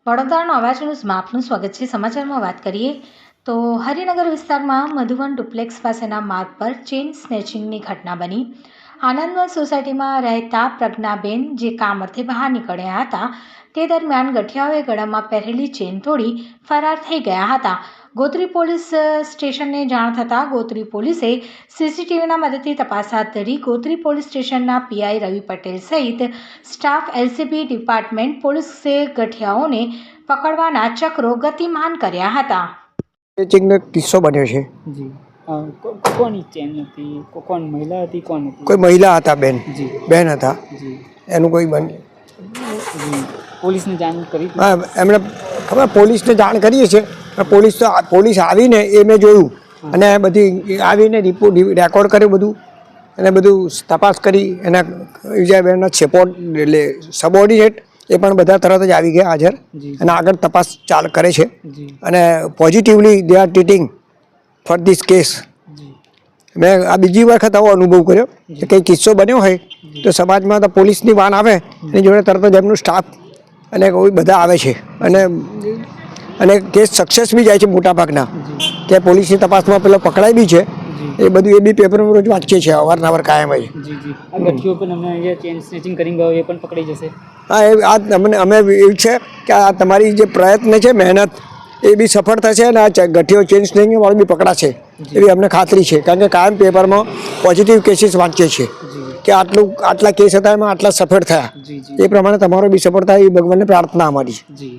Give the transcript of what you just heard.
વડોદરાનો અવાજ ન્યૂઝમાં આપનું સ્વાગત છે। સમાચારમાં વાત કરીએ તો હરિનગર વિસ્તારમાં મધુવન ડુપ્લેક્સ પાસેના માર્ગ પર ચેઇન સ્નેચિંગની ઘટના બની। આનંદવન સોસાયટીમાં રહેતા પ્રજ્ઞાબેન જે કામ અર્થે બહાર નીકળ્યા હતા તે દરમિયાન ગઠિયાઓએ ગળામાં પહેરેલી ચેઇન તોડી ફરાર થઈ ગયા હતા। ગોત્રી પોલીસ સ્ટેશનને જાણ થતાં ગોત્રી પોલીસે સીસીટીવીના મદદથી તપાસ હાથ ધરી। ગોત્રી પોલીસ સ્ટેશનના પીઆઈ રવિ પટેલ સહિત સ્ટાફ એલસીબી ડિપાર્ટમેન્ટ પોલીસે ગઠિયાઓને પકડવાના ચક્રો ગતિમાન કર્યા હતા। ચેકનો કિસ્સો બન્યો છે જી કોની ચેન હતી? કોણ મહિલા હતી? કોણ હતી? કોઈ મહિલા હતા, બેન જી બેન હતા જી એનું કોઈ બન જી પોલીસને જાણ કરી? હા, એમણે ખબર પોલીસને જાણ કરીએ છીએ। પોલીસ આવીને એ મેં જોયું અને બધી આવીને રિપોર્ટ રેકોર્ડ કર્યું બધું અને બધું તપાસ કરી એના વિજયબેનના સપોર્ટ એટલે સબોર્ડિનેટ એ પણ બધા તરત જ આવી ગયા હાજર અને આગળ તપાસ કરે છે અને positively they are treating for this case. મેં આ બીજી વખત આવો અનુભવ કર્યો કે કંઈ કિસ્સો બન્યો હોય તો સમાજમાં તો પોલીસની વાન આવે એની જોડે તરત જ એમનું સ્ટાફ અને કોઈ બધા આવે છે અને કેસ સક્સેસ બી જાય છે મોટાભાગના કે પોલીસની તપાસમાં પેલો પકડાય બી છે। એ બધું એ બી પેપરમાં રોજ વાંચીએ છીએ અવારનવાર કાયમ જ। જી જી આ ગઠિયો પણ અમને અહીંયા ચેન સ્નેચિંગ કરી ગયો એ પણ પકડાઈ જશે? હા, એ અમે એવું છે કે આ તમારી જે પ્રયત્ન છે, મહેનત એ બી સફળ થશે અને આ ગઠિયો ચેન સ્નેચિંગ વાળો બી પકડાશે એવી અમને ખાતરી છે। કારણ કે કાયમ પેપરમાં પોઝિટિવ કેસીસ વાંચીએ છીએ કે આટલા કેસ હતા એમાં આટલા સફળ થયા। એ પ્રમાણે તમારો બી સફળ થાય એ ભગવાનને પ્રાર્થના અમારી। જી